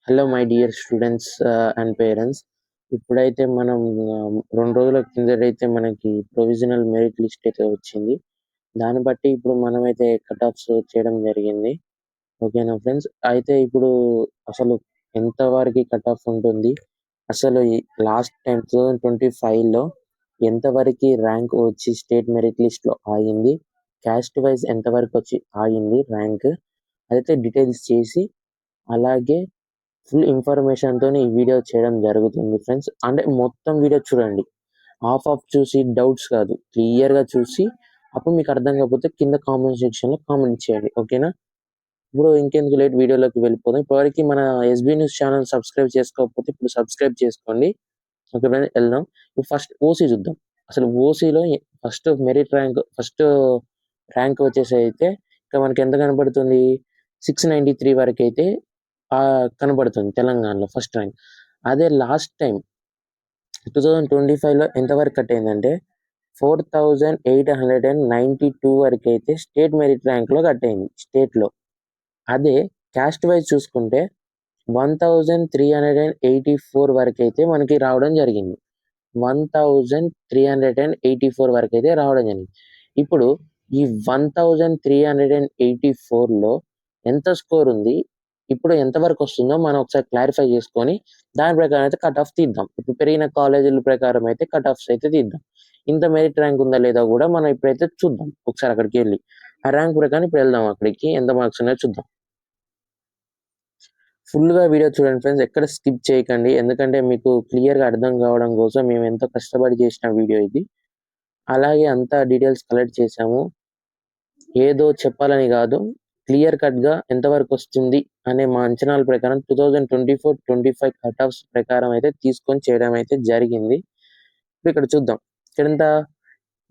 Hello my dear students and parents. ఇప్పుడైతే మనం 2 రోజుల కిందటైతే మనకి ప్రొవిజనల్ మెరిట్ లిస్ట్ అయితే వచ్చింది. దాన్ని బట్టి ఇప్పుడు మనమైతే కట్ ఆఫ్స్ చేయడం జరిగింది. ఓకేనా ఫ్రెండ్స్? అయితే ఇప్పుడు అసలు ఎంత వరకి కట్ ఆఫ్ ఉంటుంది? అసలు ఈ లాస్ట్ టైమ్ 2025లో ఎంత వరకి ర్యాంక్ వచ్చి స్టేట్ మెరిట్ లిస్ట్‌లో ఆగింది? క్యాస్ట్ వైస్ ఎంత వరకు వచ్చి ఆగింది ర్యాంక్? అదైతే డీటెయిల్స్ చేసి అలాగే ఫుల్ ఇన్ఫర్మేషన్‌తోని ఈ వీడియో చేయడం జరుగుతుంది ఫ్రెండ్స్. అంటే మొత్తం వీడియో చూడండి. హాఫ్ చూసి డౌట్స్ కాదు. క్లియర్‌గా చూసి అప్పుడు మీకు అర్థం కాకపోతే కింద కామెంట్ సెక్షన్‌లో కామెంట్ చేయండి. ఓకేనా? ఇప్పుడు ఇంకెందుకు లేట్ వీడియోలోకి వెళ్ళిపోదాం. ఇప్పటివరకు మన ఎస్‌బీ న్యూస్ ఛానల్ సబ్స్క్రైబ్ చేసుకోకపోతే ఇప్పుడు సబ్స్క్రైబ్ చేసుకోండి. ఓకే ఫ్రెండ్స్ వెళ్దాం. ఇప్పుడు ఫస్ట్ ఓసీ చూద్దాం. అసలు ఓసీలో ఫస్ట్ మెరిట్ ర్యాంక్ వచ్చేసి అయితే ఇక్కడ మనకి ఎంత కనబడుతుంది? 693 వరకు అయితే కనబడుతుంది తెలంగాణలో ఫస్ట్ ర్యాంక్. అదే లాస్ట్ టైం 2025లో ఎంత వరకు కట్ అయిందంటే 4892 వరకు అయితే స్టేట్ మెరిట్ ర్యాంక్లో కట్ అయింది స్టేట్లో. అదే క్యాస్ట్ వైజ్ చూసుకుంటే 1384 వరకు అయితే మనకి రావడం జరిగింది. 1384 వరకు అయితే రావడం జరిగింది. ఇప్పుడు ఈ 1384లో ఎంత స్కోర్ ఉంది, ఇప్పుడు ఎంత వరకు వస్తుందో మనం ఒకసారి క్లారిఫై చేసుకొని దాని ప్రకారం అయితే కట్ ఆఫ్ తీద్దాం. ఇప్పుడు పెరిగిన కాలేజీల ప్రకారం అయితే కట్ ఆఫ్స్ అయితే తీద్దాం. ఇంత మెరిట్ ర్యాంక్ ఉందా లేదా కూడా మనం ఇప్పుడైతే చూద్దాం. ఒకసారి అక్కడికి వెళ్ళి ఆ ర్యాంక్ ప్రకారం ఇప్పుడు వెళ్దాం. అక్కడికి ఎంత మార్క్స్ ఉన్నాయో చూద్దాం. ఫుల్గా వీడియో చూడండి ఫ్రెండ్స్, ఎక్కడ స్కిప్ చేయకండి. ఎందుకంటే మీకు క్లియర్గా అర్థం కావడం కోసం మేము ఎంతో కష్టపడి చేసిన వీడియో ఇది. అలాగే అంతా డీటెయిల్స్ కలెక్ట్ చేసాము. ఏదో చెప్పాలని కాదు, క్లియర్ కట్గా ఎంతవరకు వస్తుంది అనే మా అంచనాల ప్రకారం 2024-25 కట్ ఆఫ్స్ ప్రకారం అయితే తీసుకొని చేయడం అయితే జరిగింది. ఇక్కడ చూద్దాం. ఇక్కడంత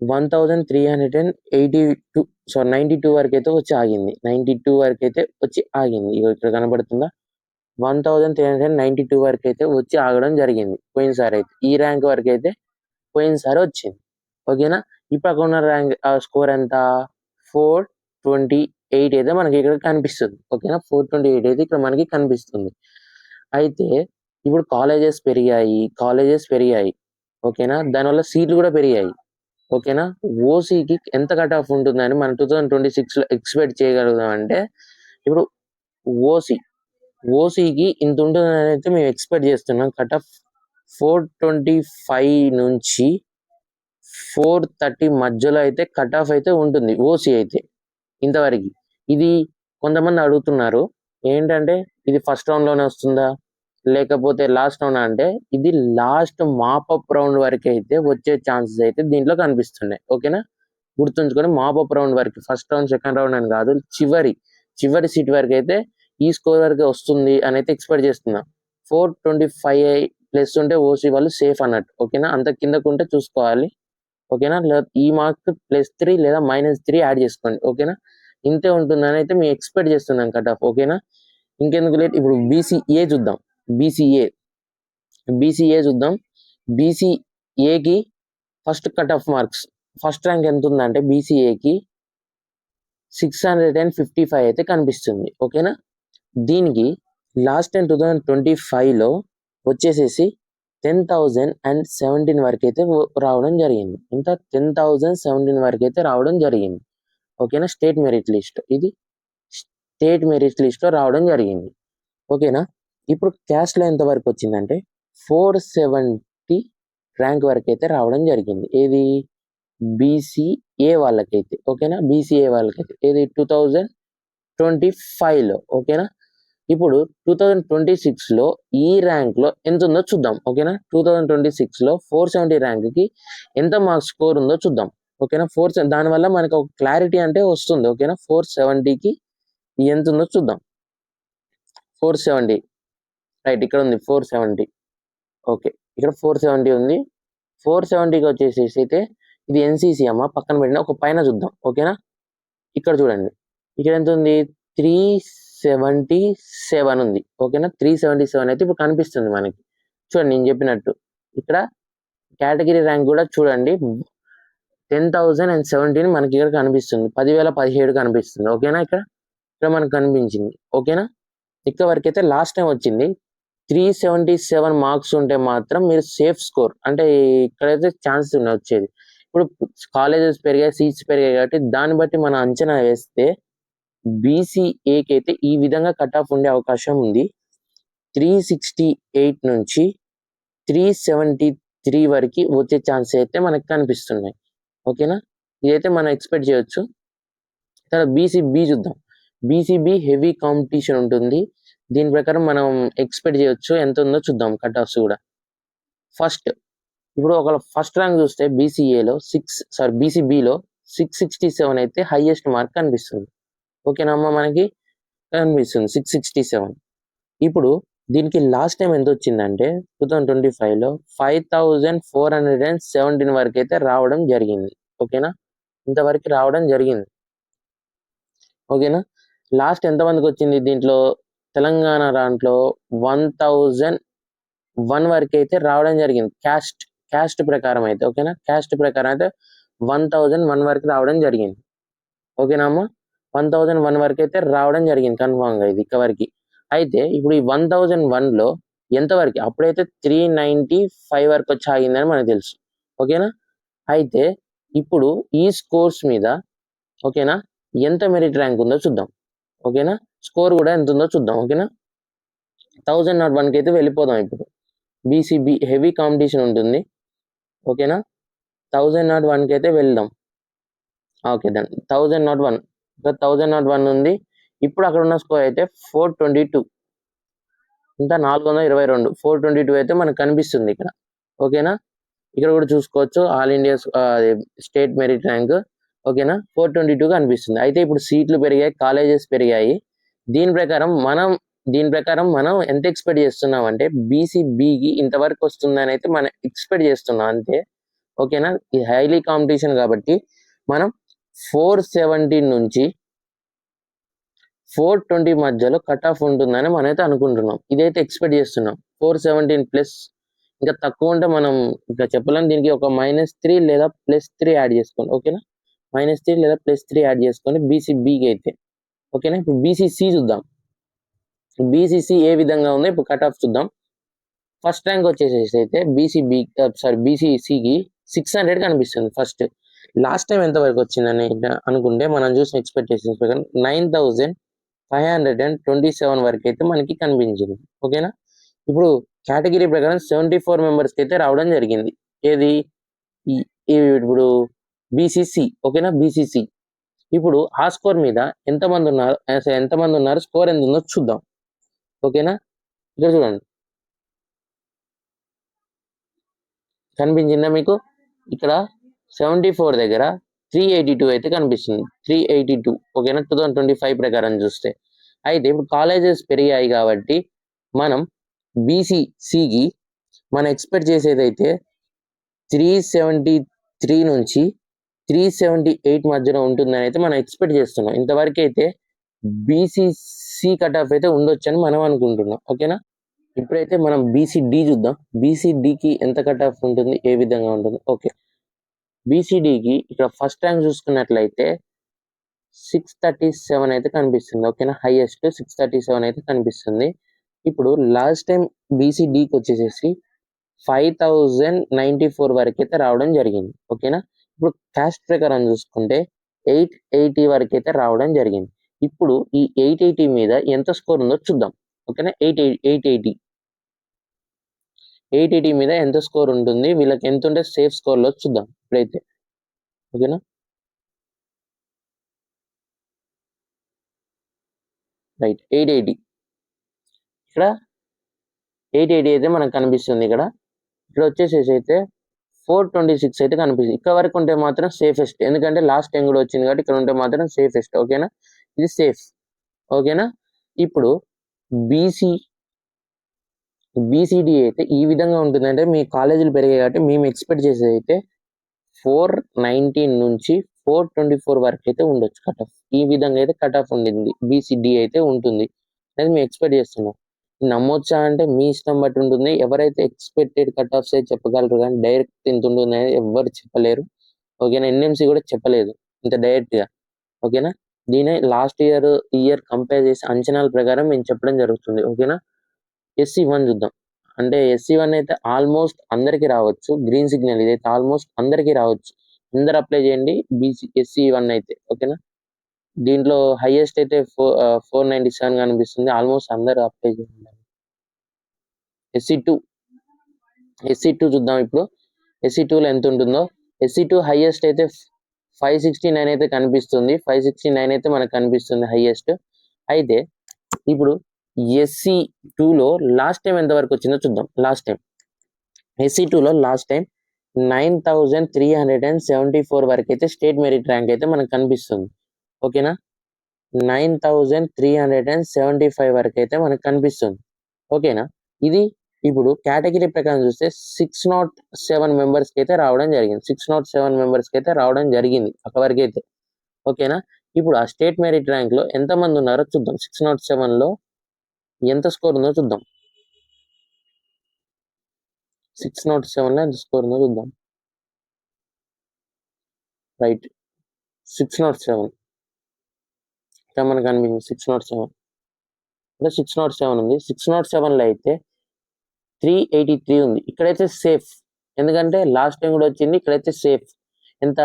92 వరకు అయితే వచ్చి ఆగింది. 92 వరకు అయితే వచ్చి ఆగింది. ఇక్కడ కనబడుతుందా? 1392 వరకు అయితే వచ్చి ఆగడం జరిగింది పోయినసారి అయితే. ఈ ర్యాంక్ వరకు అయితే పోయినసారి వచ్చింది. ఓకేనా? ఇప్పుడు అక్కడ ఉన్న ర్యాంక్ స్కోర్ ఎంత? 428 అయితే మనకి ఇక్కడ కనిపిస్తుంది. ఓకేనా? 428 అయితే ఇక్కడ మనకి కనిపిస్తుంది. అయితే ఇప్పుడు కాలేజెస్ పెరిగాయి. ఓకేనా? దానివల్ల సీట్లు కూడా పెరిగాయి. ఓకేనా? ఓసీకి ఎంత కట్ ఆఫ్ ఉంటుందని మనం 2026లో ఎక్స్పెక్ట్ చేయగలుగుతాం అంటే ఇప్పుడు ఓసీకి ఇంత ఉంటుందని అయితే మేము ఎక్స్పెక్ట్ చేస్తున్నాం. కట్ ఆఫ్ 425 నుంచి 430 మధ్యలో అయితే కట్ ఆఫ్ అయితే ఉంటుంది ఓసీ అయితే ఇంతవరకు. ఇది కొంతమంది అడుగుతున్నారు ఏంటంటే ఇది ఫస్ట్ రౌండ్లోనే వస్తుందా లేకపోతే లాస్ట్ రౌండ్ అంటే ఇది లాస్ట్ మాపప్ రౌండ్ వరకు అయితే వచ్చే ఛాన్సెస్ అయితే దీంట్లో కనిపిస్తున్నాయి. ఓకేనా? గుర్తుంచుకొని మాపప్ రౌండ్ వరకు, ఫస్ట్ రౌండ్ సెకండ్ రౌండ్ అని కాదు, చివరి సీట్ వరకు అయితే ఈ స్కోర్ వరకు వస్తుంది అని అయితే ఎక్స్పెక్ట్ చేస్తున్నాం. 425+ ఉంటే ఓసీ వాళ్ళు సేఫ్ అన్నట్టు. ఓకేనా? అంత కిందకుంటే చూసుకోవాలి. ఓకేనా? ఈ మార్క్ +3 లేదా -3 యాడ్ చేసుకోండి. ఓకేనా? ఇంతే ఉంటుందని అయితే మేము ఎక్స్పెక్ట్ చేస్తున్నాం కట్ ఆఫ్. ఓకేనా? ఇంకెందుకు లేట్, ఇప్పుడు బీసీఏ చూద్దాం. బీసీఏ చూద్దాం. బీసీఏకి first cut off marks, first rank ఎంత ఉందంటే బీసీఏకి 655 అయితే కనిపిస్తుంది. ఓకేనా? దీనికి లాస్ట్ టైం 2025లో వచ్చేసేసి 10,017 వరకు అయితే రావడం జరిగింది. ఇంత 10,017 వరకు అయితే రావడం జరిగింది. ఓకేనా? స్టేట్ మెరిట్ లిస్ట్, ఇది స్టేట్ మెరిట్ లిస్ట్లో రావడం జరిగింది. ఓకేనా? ఇప్పుడు క్యాస్ట్లో ఎంత వరకు వచ్చిందంటే 470 ర్యాంక్ వరకు అయితే రావడం జరిగింది. ఏది? బీసీఏ వాళ్ళకైతే. ఓకేనా? బీసీఏ వాళ్ళకైతే ఏది 2025లో. ఓకేనా? ఇప్పుడు 2026లో ఈ ర్యాంక్లో ఎంత ఉందో చూద్దాం. ఓకేనా? 2026లో 470 ర్యాంక్కి ఎంత మార్క్స్ స్కోర్ ఉందో చూద్దాం. ఓకేనా? దానివల్ల మనకు ఒక క్లారిటీ అంటే వస్తుంది. ఓకేనా? 470కి ఎంత ఉందో చూద్దాం. 470 రైట్, ఇక్కడ ఉంది 470. ఓకే, ఇక్కడ 470 ఉంది. 470కి వచ్చేసేసి అయితే ఇది ఎన్సీసీ అమ్మ, పక్కన పెట్టిన ఒక పైన చూద్దాం. ఓకేనా? ఇక్కడ చూడండి, ఇక్కడ ఎంత ఉంది? 377 ఉంది. ఓకేనా? 377 అయితే ఇప్పుడు కనిపిస్తుంది మనకి. చూడండి నేను చెప్పినట్టు ఇక్కడ కేటగిరీ ర్యాంక్ కూడా చూడండి, 10,017 మనకి ఇక్కడ కనిపిస్తుంది. 10,017 కనిపిస్తుంది. ఓకేనా? ఇక్కడ మనకు కనిపించింది. ఓకేనా? ఇక్కడ వరకు అయితే లాస్ట్ టైం వచ్చింది 377 మార్క్స్ ఉంటే మాత్రం మీరు సేఫ్ స్కోర్, అంటే ఇక్కడైతే ఛాన్స్ ఉన్నాయి వచ్చేది. ఇప్పుడు కాలేజెస్ పెరిగాయి, సీట్స్ పెరిగాయి కాబట్టి దాన్ని బట్టి మనం అంచనా వేస్తే బీసీఏకి అయితే ఈ విధంగా కట్ ఆఫ్ ఉండే అవకాశం ఉంది. 368 నుంచి 373 వరకు వచ్చే ఛాన్స్ అయితే మనకు కనిపిస్తున్నాయి. ఓకేనా, ఇదైతే మనం ఎక్స్పెక్ట్ చేయొచ్చు. తర్వాత బీసీబీ చూద్దాం. బీసీబీ హెవీ కాంపిటీషన్ ఉంటుంది. దీని ప్రకారం మనం ఎక్స్పెక్ట్ చేయొచ్చు ఎంత ఉందో చూద్దాం కట్ ఆఫ్స్ కూడా. ఫస్ట్ ఇప్పుడు ఒక ఫస్ట్ ర్యాంక్ చూస్తే బీసీబీలో 667 అయితే హైయెస్ట్ మార్క్ కనిపిస్తుంది. ఓకేనా అమ్మ, మనకి కనిపిస్తుంది 667. ఇప్పుడు దీనికి లాస్ట్ టైం ఎంత వచ్చిందంటే 2025లో 5417 వరకు అయితే రావడం జరిగింది. ఓకేనా, ఇంతవరకు రావడం జరిగింది. ఓకేనా, లాస్ట్ ఎంతమందికి వచ్చింది దీంట్లో తెలంగాణ దాంట్లో 1001 వరకు అయితే రావడం జరిగింది. క్యాస్ట్ ప్రకారం అయితే. ఓకేనా, క్యాస్ట్ ప్రకారం అయితే 1001 వరకు రావడం జరిగింది. ఓకేనా అమ్మ, 1001 వరకు అయితే రావడం జరిగింది కన్ఫామ్గా ఇది ఇక్కడికి. అయితే ఇప్పుడు ఈ 1001లో ఎంతవరకు, అప్పుడైతే 395 వరకు వచ్చి ఆగిందని మనకు తెలుసు. ఓకేనా, అయితే ఇప్పుడు ఈ స్కోర్స్ మీద ఓకేనా ఎంత మెరిట్ ర్యాంక్ ఉందో చూద్దాం. ఓకేనా, స్కోర్ కూడా ఎంత ఉందో చూద్దాం. ఓకేనా, 1001కి అయితే వెళ్ళిపోదాం. ఇప్పుడు బీసీబీ హెవీ కాంపిటీషన్ ఉంటుంది. ఓకేనా, 1001కి అయితే వెళ్దాం. ఓకే డన్, 1001 1001 ఉంది. ఇప్పుడు అక్కడ ఉన్న స్కోర్ అయితే 422, ఇంకా 422 422 అయితే మనకు కనిపిస్తుంది ఇక్కడ. ఓకేనా, ఇక్కడ కూడా చూసుకోవచ్చు all India state merit rank. ఓకేనా, 422 కనిపిస్తుంది. అయితే ఇప్పుడు సీట్లు పెరిగాయి, కాలేజెస్ పెరిగాయి. దీని ప్రకారం మనం ఎంత ఎక్స్పెక్ట్ చేస్తున్నాం అంటే బీసీబీకి ఇంతవరకు వస్తుందని అయితే మనం ఎక్స్పెక్ట్ చేస్తున్నాం అంతే. ఓకేనా, ఇది హైలీ కాంపిటీషన్ కాబట్టి మనం 470 నుంచి 420 మధ్యలో కట్ ఆఫ్ ఉంటుందని మనం అయితే అనుకుంటున్నాం. ఇదైతే ఎక్స్పెక్ట్ చేస్తున్నాం. 417+ ఇంకా తక్కువ ఉంటే మనం ఇంకా చెప్పలేం. దీనికి ఒక -3 లేదా +3 యాడ్ చేసుకోండి. ఓకేనా, -3 లేదా +3 యాడ్ చేసుకోండి బీసీబీకి అయితే. ఓకేనా, ఇప్పుడు బీసీసీ చూద్దాం. బీసీసీ ఏ విధంగా ఉందో ఇప్పుడు కట్ ఆఫ్ చూద్దాం. ఫస్ట్ ర్యాంక్ వచ్చేసేసి అయితే బీసీసీకి 600 కనిపిస్తుంది ఫస్ట్. లాస్ట్ టైం ఎంత వరకు వచ్చిందని అనుకుంటే మనం చూసిన ఎక్స్పెక్టేషన్స్ ప్రకారం 9527 వరకు అయితే మనకి కనిపించింది. ఓకేనా, ఇప్పుడు కేటగిరీ ప్రకారం 74 మెంబర్స్కి అయితే రావడం జరిగింది. ఏది ఇప్పుడు బీసీసీ. ఓకేనా, బీసీసీ. ఇప్పుడు ఆ స్కోర్ మీద ఎంతమంది ఉన్నారు స్కోర్ ఎంత ఉందో చూద్దాం. ఓకేనా, ఇక్కడ చూడండి కనిపించిందా మీకు. ఇక్కడ 74 దగ్గర 382 అయితే కనిపిస్తుంది. 382. ఓకేనా, 2025 ప్రకారం చూస్తే. అయితే ఇప్పుడు కాలేజెస్ పెరిగాయి కాబట్టి మనం బీసీసీకి మనం ఎక్స్పెక్ట్ చేసేది అయితే 373 నుంచి 378 మధ్యలో ఉంటుందని అయితే మనం ఎక్స్పెక్ట్ చేస్తున్నాం. ఇంతవరకు అయితే బీసీసీ కట్ ఆఫ్ అయితే ఉండొచ్చని మనం అనుకుంటున్నాం. ఓకేనా, ఇప్పుడైతే మనం బీసీడీ చూద్దాం. బీసీడీకి ఎంత కట్ ఆఫ్ ఉంటుంది, ఏ విధంగా ఉంటుంది. ఓకే, బీసీడీకి ఇక్కడ ఫస్ట్ ర్యాంక్ చూసుకున్నట్లయితే 637 అయితే కనిపిస్తుంది. ఓకేనా, హైయెస్ట్ 637 అయితే కనిపిస్తుంది. ఇప్పుడు లాస్ట్ టైం బీసీడీకి వచ్చేసేసి 5094 వరకు అయితే రావడం జరిగింది. ఓకేనా, ఇప్పుడు క్యాస్ట్ ప్రకారం చూసుకుంటే 880 వరకు అయితే రావడం జరిగింది. ఇప్పుడు ఈ 880 మీద ఎంత స్కోర్ ఉందో చూద్దాం. ఓకేనా, 880 మీద ఎంత స్కోర్ ఉంటుంది, వీళ్ళకి ఎంత ఉంటే సేఫ్ స్కోర్లో చూద్దాం ఇప్పుడైతే. ఓకేనా, రైట్ 880. ఇక్కడ 880 అయితే మనకు కనిపిస్తుంది. ఇక్కడ వచ్చేసేసి అయితే 426 అయితే కనిపిస్తుంది. ఇక్కడ వరకు ఉంటే మాత్రం సేఫెస్ట్, ఎందుకంటే లాస్ట్ టైం కూడా వచ్చింది కాబట్టి ఇక్కడ ఉంటే మాత్రం సేఫెస్ట్. ఓకేనా, ఇది సేఫ్. ఓకేనా, ఇప్పుడు బీసీడీ అయితే ఈ విధంగా ఉంటుందంటే మీ కాలేజీలు పెరిగాయి కాబట్టి మేము ఎక్స్పెక్ట్ చేసేది అయితే 419 నుంచి 424 వరకు అయితే ఉండొచ్చు కట్ ఆఫ్. ఈ విధంగా అయితే కట్ ఆఫ్ ఉండింది బీసీడీ అయితే ఉంటుంది అనేది మేము ఎక్స్పెక్ట్ చేస్తున్నాం. నమ్మొచ్చా అంటే మీ ఇష్టం బట్టి ఉంటుంది. ఎవరైతే ఎక్స్పెక్టెడ్ కట్ ఆఫ్స్ అయితే చెప్పగలరు కానీ డైరెక్ట్ ఇంత ఉంటుంది అనేది ఎవరు చెప్పలేరు. ఓకేనా, ఎన్ఎంసీ కూడా చెప్పలేదు ఇంత డైరెక్ట్గా. ఓకేనా, దీని లాస్ట్ ఇయర్ కంపేర్ చేసి అంచనాల ప్రకారం మేము చెప్పడం జరుగుతుంది. ఓకేనా, SC1 చూద్దాం. అంటే SC1 అయితే ఆల్మోస్ట్ అందరికీ రావచ్చు. గ్రీన్ సిగ్నల్ ఇదైతే ఆల్మోస్ట్ అందరికీ రావచ్చు. అందరు అప్లై చేయండి SC1 అయితే, ఓకేనా. దీంట్లో హైయెస్ట్ అయితే 497 కనిపిస్తుంది. ఆల్మోస్ట్ అందరు అప్లై చేయండి. SC2 చూద్దాం ఇప్పుడు. SC2లో ఎంత ఉంటుందో. SC2 హైయెస్ట్ అయితే 569 అయితే కనిపిస్తుంది. 569 అయితే మనకు కనిపిస్తుంది హైయెస్ట్. అయితే ఇప్పుడు SC2లో లాస్ట్ టైం ఎంత వరకు వచ్చిందో చూద్దాం. SC2లో లాస్ట్ టైం 9374 వరకు అయితే స్టేట్ మెరిట్ ర్యాంక్ అయితే మనకు కనిపిస్తుంది, ఓకేనా. 9375 వరకు అయితే మనకు కనిపిస్తుంది, ఓకేనా. ఇది ఇప్పుడు కేటగిరీ ప్రకారం చూస్తే 607 మెంబర్స్కి అయితే రావడం జరిగింది. 607 మెంబర్స్కి అయితే రావడం జరిగింది అక్కడ వరకు అయితే, ఓకేనా. ఇప్పుడు ఆ స్టేట్ మెరిట్ ర్యాంక్లో ఎంతమంది ఉన్నారో చూద్దాం. 607లో ఎంత స్కోర్ ఉందో చూద్దాం. 607లో ఎంత స్కోర్ ఉందో చూద్దాం. రైట్, 607 ఇక్కడ మనకు అనిపించింది. 607 అంటే 607 ఉంది. 607లో అయితే 383 ఉంది. ఇక్కడైతే సేఫ్, ఎందుకంటే లాస్ట్ టైం కూడా వచ్చింది. ఇక్కడైతే సేఫ్. ఎంత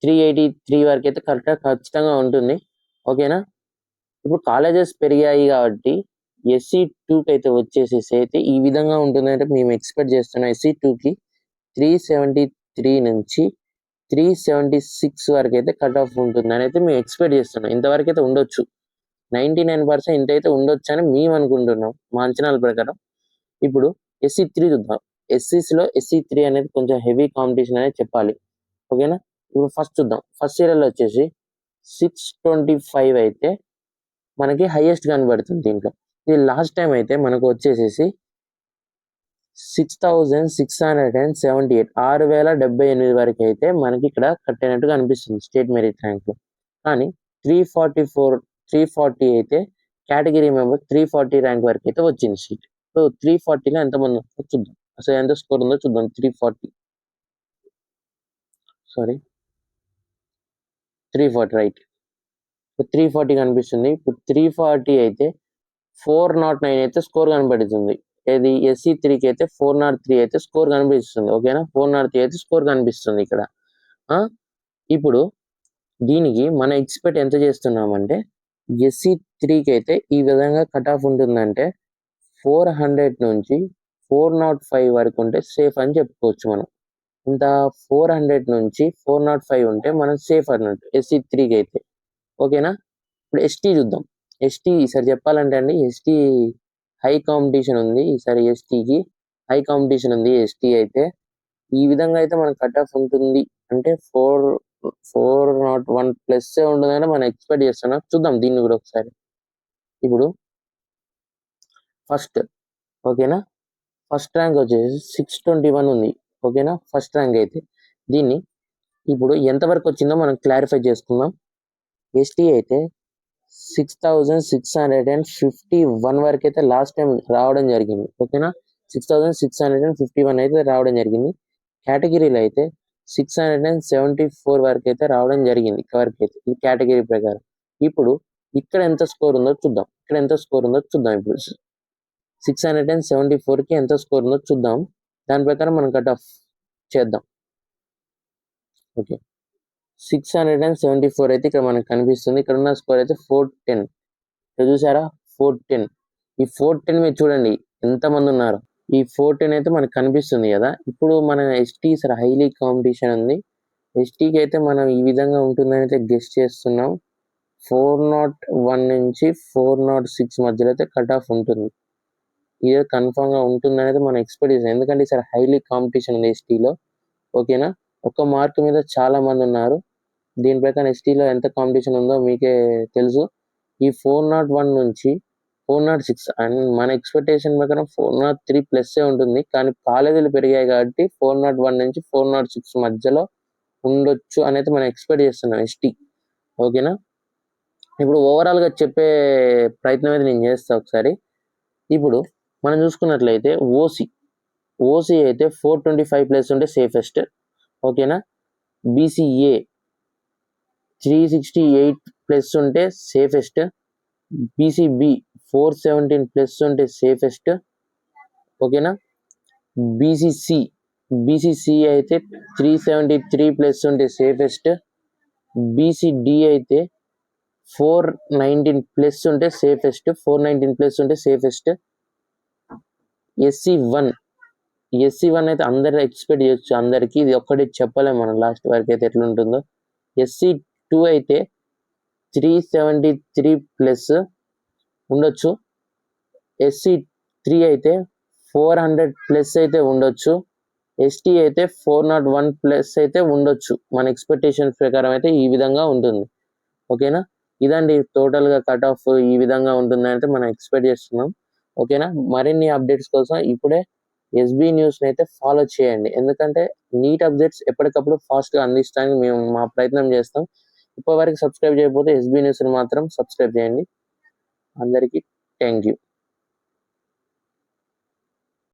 383 వరకు అయితే కరెక్ట్గా ఖచ్చితంగా ఉంటుంది, ఓకేనా. ఇప్పుడు కాలేజెస్ పెరిగాయి కాబట్టి SC2కి అయితే వచ్చేసేసి అయితే ఈ విధంగా ఉంటుంది. అంటే మేము ఎక్స్పెక్ట్ చేస్తున్నాం SC2కి 373 నుంచి 376 వరకు అయితే కట్ ఆఫ్ ఉంటుంది అని అయితే మేము ఎక్స్పెక్ట్ చేస్తున్నాం. ఇంతవరకు అయితే ఉండొచ్చు, 99% ఇంత అయితే ఉండొచ్చు అని మేము అనుకుంటున్నాం మా అంచనాల ప్రకారం. ఇప్పుడు SC3 చూద్దాం. SCలో SC3 అనేది కొంచెం హెవీ కాంపిటీషన్ అనేది చెప్పాలి, ఓకేనా. ఇప్పుడు ఫస్ట్ చూద్దాం. ఫస్ట్ సీరియల్ వచ్చేసి 625 అయితే మనకి హైయెస్ట్ కనబడుతుంది దీంట్లో. ఇది లాస్ట్ టైం అయితే మనకు వచ్చేసేసి 6678 6078 వరకు అయితే మనకి ఇక్కడ కట్టినట్టుగా అనిపిస్తుంది స్టేట్ మెరిట్ ర్యాంక్లో. కానీ 340 అయితే కేటగిరీ మెంబర్ 340 ర్యాంక్ వరకు అయితే వచ్చింది సీట్. సో 340లో ఎంతమంది చూద్దాం, అసలు ఎంత స్కోర్ ఉందో చూద్దాం. 340 రైట్, 340 కనిపిస్తుంది. ఇప్పుడు 340 అయితే 409 అయితే స్కోర్ కనబడుతుంది. ఇది SC3కి అయితే 403 అయితే స్కోర్ కనిపిస్తుంది, ఓకేనా. 403 అయితే స్కోర్ కనిపిస్తుంది ఇక్కడ. ఇప్పుడు దీనికి మన ఎక్స్పెక్ట్ ఎంత చేస్తున్నామంటే SC3కి అయితే ఈ విధంగా కట్ ఆఫ్ ఉంటుందంటే 400 నుంచి 405 వరకు ఉంటే సేఫ్ అని చెప్పుకోవచ్చు మనం. ఇంత 400 నుంచి 405 ఉంటే మనం సేఫ్ అన్నట్టు SC3కి అయితే, ఓకేనా. ఇప్పుడు ST చూద్దాం. ST ఈసారి చెప్పాలంటే అండి ST హై కాంపిటీషన్ ఉంది. ఈసారి STకి హై కాంపిటీషన్ ఉంది. ST అయితే ఈ విధంగా అయితే మనకు కట్ ఆఫ్ ఉంటుంది అంటే 401 ప్లస్ ఉంటుందని మనం ఎక్స్పెక్ట్ చేస్తున్నాం. చూద్దాం దీన్ని కూడా ఒకసారి. ఇప్పుడు ఫస్ట్, ఓకేనా, ఫస్ట్ ర్యాంక్ వచ్చేసి 621 ఉంది, ఓకేనా. ఫస్ట్ ర్యాంక్ అయితే దీన్ని ఇప్పుడు ఎంతవరకు వచ్చిందో మనం క్లారిఫై చేసుకుందాం. ST అయితే 6651 వరకు అయితే లాస్ట్ టైం రావడం జరిగింది, ఓకేనా. 6651 అయితే రావడం జరిగింది. కేటగిరీలో అయితే 674 వరకు అయితే రావడం జరిగింది వరకు అయితే, ఈ కేటగిరీ ప్రకారం. ఇప్పుడు ఇక్కడ ఎంత స్కోర్ ఉందో చూద్దాం. ఇప్పుడు 674కి ఎంత స్కోర్ ఉందో చూద్దాం. దాని ప్రకారం మనం కట్ ఆఫ్ చేద్దాం, ఓకే. 674 అయితే ఇక్కడ మనకు కనిపిస్తుంది. ఇక్కడ ఉన్న స్కోర్ అయితే 410. చూసారా 410. ఈ 410 మీరు చూడండి ఎంతమంది ఉన్నారు. ఈ 410 అయితే మనకు కనిపిస్తుంది కదా. ఇప్పుడు మన ST సార్ హైలీ కాంపిటీషన్ ఉంది. STకి అయితే మనం ఈ విధంగా ఉంటుందని అయితే గెస్ట్ చేస్తున్నాం. 401 నుంచి 406 మధ్యలో అయితే కట్ ఆఫ్ ఉంటుంది. ఇది కన్ఫామ్గా ఉంటుంది అనేది మనం ఎక్స్పెక్ట్ చేస్తాం. ఎందుకంటే సార్ హైలీ కాంపిటీషన్ ఉంది STలో, ఓకేనా. ఒక్క మార్క్ మీద చాలా మంది ఉన్నారు. దీని ప్రకారం STలో ఎంత కాంపిటీషన్ ఉందో మీకే తెలుసు. ఈ 401 నుంచి 406 అండ్ మన ఎక్స్పెక్టేషన్ ప్రకారం 403 ప్లస్ ఉంటుంది. కానీ కాలేజీలు పెరిగాయి కాబట్టి 401 నుంచి 406 మధ్యలో ఉండొచ్చు అనేది మనం ఎక్స్పెక్ట్ చేస్తున్నాం ST, ఓకేనా. ఇప్పుడు ఓవరాల్గా చెప్పే ప్రయత్నం అయితే నేను చేస్తాను ఒకసారి. ఇప్పుడు మనం చూసుకున్నట్లయితే ఓసీ అయితే 425 ప్లస్ ఉంటే సేఫెస్ట్, ఓకేనా. BCA 368 ప్లస్ ఉంటే సేఫెస్ట్. BCB 417 ప్లస్ ఉంటే సేఫెస్ట్. ఓకేనా. బీసీసీ అయితే 373 ప్లస్ ఉంటే సేఫెస్ట్. బీసీడి అయితే 419 ప్లస్ ఉంటే సేఫెస్ట్. 419 ప్లస్ ఉంటే సేఫెస్ట్. ఎస్సీ1 అయితే అందరు ఎక్స్పెక్ట్ చేయొచ్చు, అందరికి ఇది ఒక్కటి చెప్పలేము మనం లాస్ట్ వరకు అయితే ఎట్లుంటుందో. ఎస్సీ2 అయితే 373 ప్లస్ ఉండొచ్చు. ఎస్సీ3 అయితే 400 ప్లస్ అయితే ఉండొచ్చు. ఎస్టీ అయితే 401 ప్లస్ అయితే ఉండొచ్చు. మన ఎక్స్పెక్టేషన్ ప్రకారం అయితే ఈ విధంగా ఉంటుంది. ఓకేనా. ఇదండి టోటల్గా కట్ ఆఫ్ ఈ విధంగా ఉంటుందని అయితే మనం ఎక్స్పెక్ట్ చేస్తున్నాం. ఓకేనా. మరిన్ని అప్డేట్స్ కోసం ఇప్పుడే ఎస్బీ న్యూస్ని అయితే ఫాలో చేయండి, ఎందుకంటే నీట్ అప్డేట్స్ ఎప్పటికప్పుడు ఫాస్ట్గా అందిస్తానికి మేము మా ప్రయత్నం చేస్తాం. ఇప్పటివరకు సబ్స్క్రైబ్ చేయకపోతే ఎస్బీ న్యూస్ని మాత్రం సబ్స్క్రైబ్ చేయండి. అందరికీ థ్యాంక్ యూ.